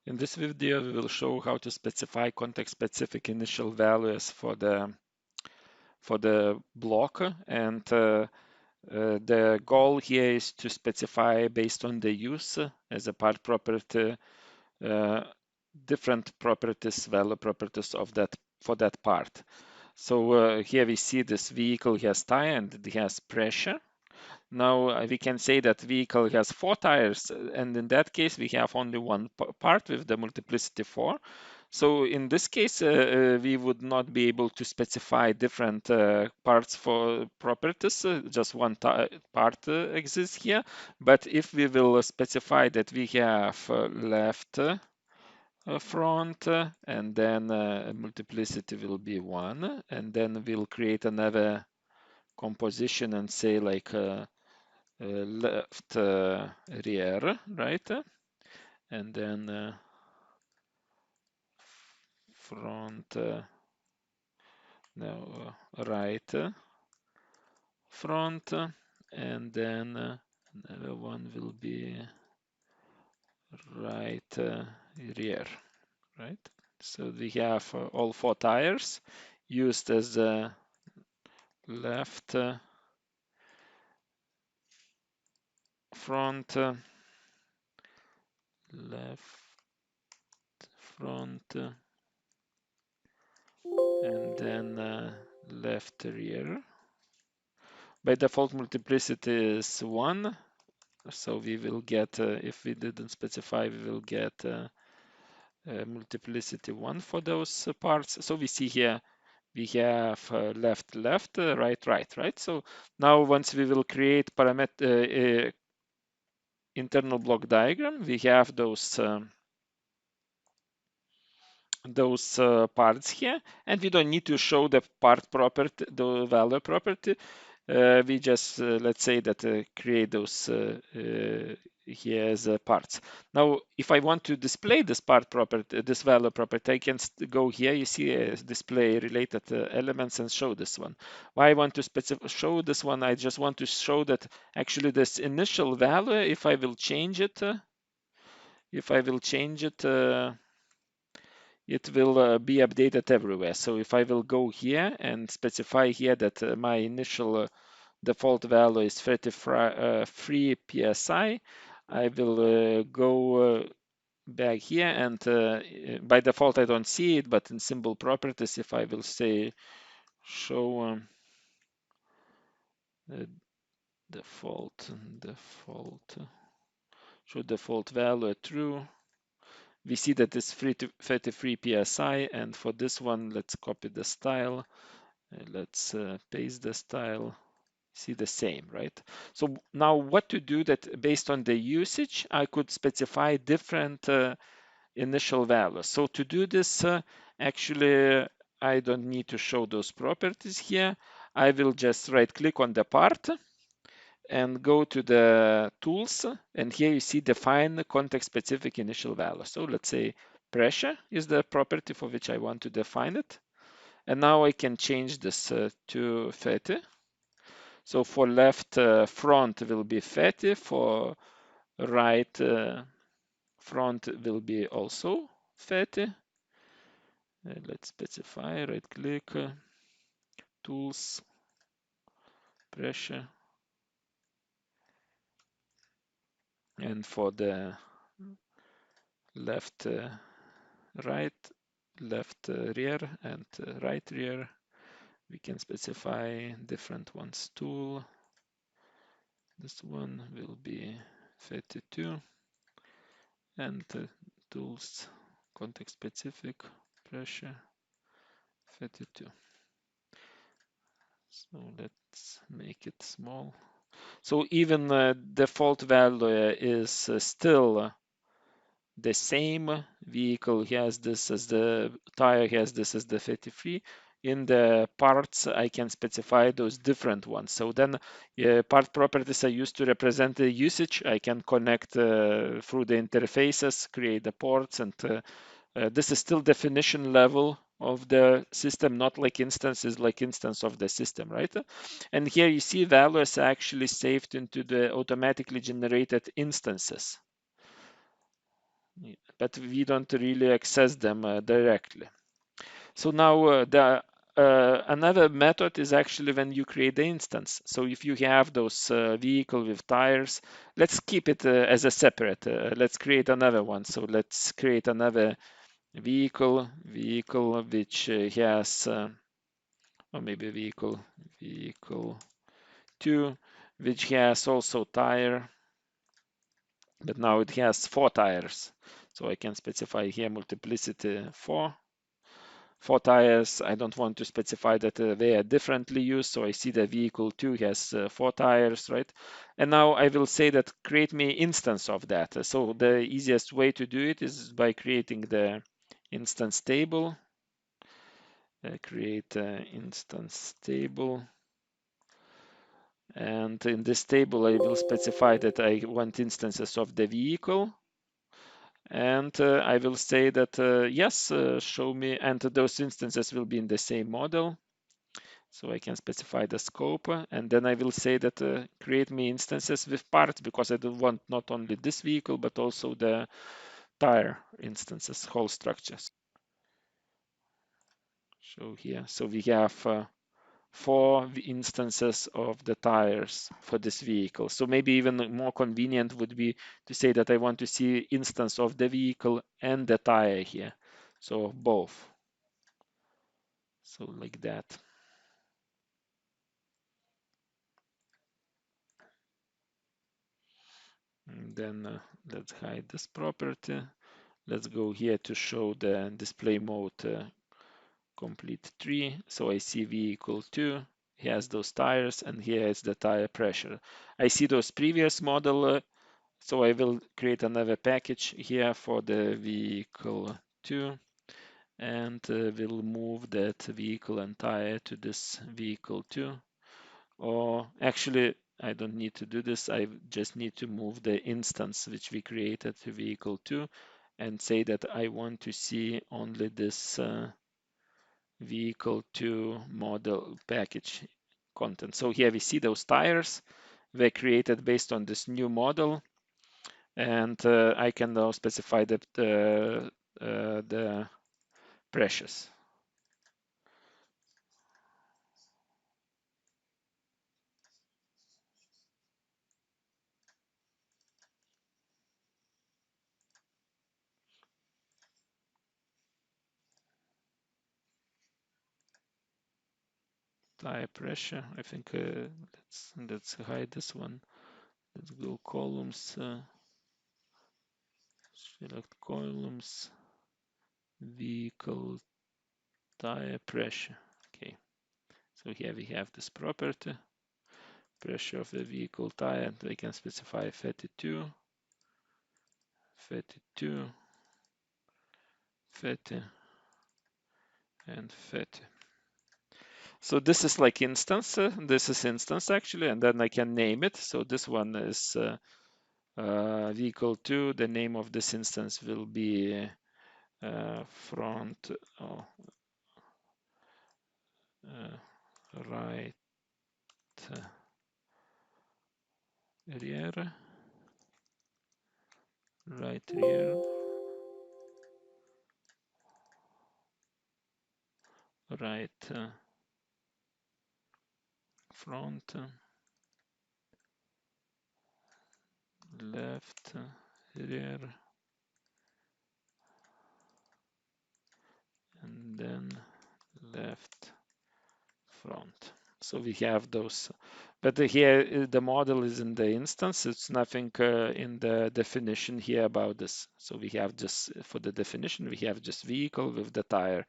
In this video, we will show how to specify context-specific initial values for the block, and the goal here is to specify based on the use as a part property different properties, value properties of that for that part. So here we see this vehicle has tire and it has pressure. Now we can say that vehicle has 4 tires, and in that case we have only one part with the multiplicity 4. So in this case we would not be able to specify different parts for properties, just one part exists here. But if we will specify that we have left front, and then multiplicity will be 1, and then we'll create another composition and say like left rear, right? And then front, no, right front, and then another one will be right rear, right? So we have all 4 tires used as the left front, left front, and then left rear. By default, multiplicity is 1, so we will get, if we didn't specify, we will get multiplicity 1 for those parts. So we see here we have left, left, right, right, right? So now once we will create parameter internal block diagram, we have those parts here, and we don't need to show the part property, the value property. We just let's say that create those here as parts. Now, if I want to display this part property, this value property, I can go here. You see display related elements and show this one. Why I want to show this one? I just want to show that actually this initial value, if I will change it, it will be updated everywhere. So if I will go here and specify here that my initial default value is 33 psi, I will go back here, and by default I don't see it, but in symbol properties, if I will say show default show default value true, we see that it's 33 psi, and for this one, let's copy the style. Let's paste the style. See the same, right? So now what to do that based on the usage, I could specify different initial values. So to do this, actually, I don't need to show those properties here. I will just right click on the part and go to the tools, and here you see define context specific initial value. So let's say pressure is the property for which I want to define it. And now I can change this to 30. So for left front will be 30, for right front will be also 30. Let's specify, right click, tools, pressure. And for the left right, left rear, and right rear, we can specify different ones. Tool, this one will be 32, and tools context specific pressure 32. So let's make it small. So even default value is still the same. Vehicle has this as the tire has this as the 33. In the parts, I can specify those different ones. So then part properties are used to represent the usage. I can connect through the interfaces, create the ports, and this is still definition level of the system, not like instances, like instance of the system, right? And here you see values are actually saved into the automatically generated instances. but we don't really access them directly. So now another method is actually when you create the instance. So if you have those vehicle with tires, let's keep it as a separate. Let's create another one. So let's create another vehicle which has, or maybe vehicle 2, which has also tire, but now it has 4 tires. So I can specify here multiplicity 4. 4 tires. I don't want to specify that they are differently used. So I see the vehicle 2 has 4 tires, right? And now I will say that create me instance of that. So the easiest way to do it is by creating the instance table. Create instance table. And in this table, I will specify that I want instances of the vehicle. And I will say that, yes, show me, and those instances will be in the same model. So I can specify the scope, and then I will say that create me instances with parts, because I don't want not only this vehicle, but also the tire instances, whole structures. Show here. So we have 4 instances of the tires for this vehicle. So maybe even more convenient would be to say that I want to see instance of the vehicle and the tire here. So both. So like that. And then let's hide this property. Let's go here to show the display mode complete tree. So I see vehicle 2 has those tires, and here is the tire pressure. I see those previous model, so I will create another package here for the vehicle 2, and we'll move that vehicle and tire to this vehicle 2. Or actually, I don't need to do this. I just need to move the instance which we created to vehicle 2 and say that I want to see only this vehicle 2 model package content. So here we see those tires were created based on this new model, and I can now specify the pressures. Tire pressure. I think let's hide this one. Let's go columns. Select columns. Vehicle tire pressure. Okay. So here we have this property. Pressure of the vehicle tire. We can specify 32, 32, 30, and 30. So this is like instance. This is instance actually, and then I can name it. So this one is vehicle 2. The name of this instance will be front right rear, right rear, right front, left rear, and then left front. So we have those, but here the model is in the instance. It's nothing in the definition here about this. So we have just for the definition, we have just vehicle with the tire,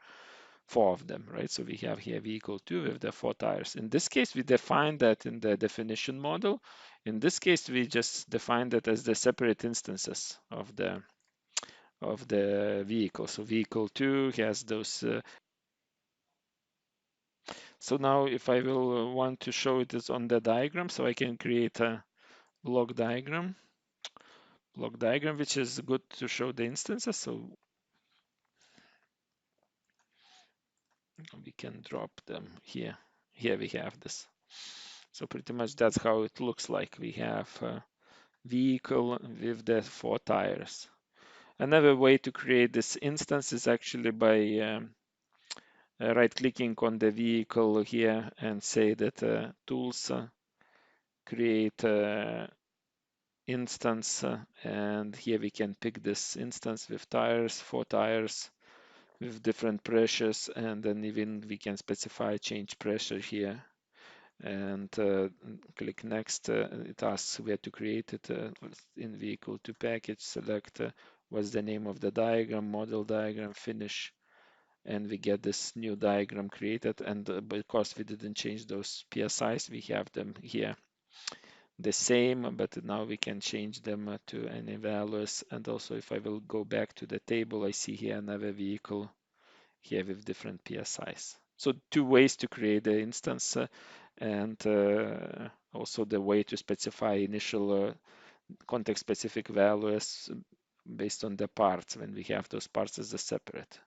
4 of them, right? So we have here vehicle 2 with the 4 tires. In this case, we define that in the definition model. In this case, we just define that as the separate instances of the vehicle. So vehicle 2 has those. So now if I will want to show it is on the diagram, so I can create a block diagram, which is good to show the instances. So we can drop them here. Here we have this. So pretty much that's how it looks like. We have a vehicle with the 4 tires. Another way to create this instance is actually by right-clicking on the vehicle here and say that tools create instance, and here we can pick this instance with tires, 4 tires with different pressures, and then even we can specify change pressure here and click next. It asks where to create it in vehicle to package, select what's the name of the diagram, model diagram, finish, and we get this new diagram created. And because we didn't change those PSIs, we have them here the same, but now we can change them to any values. And also if I will go back to the table, I see here another vehicle here with different PSIs. So 2 ways to create the instance and also the way to specify initial context specific values based on the parts when we have those parts as a separate.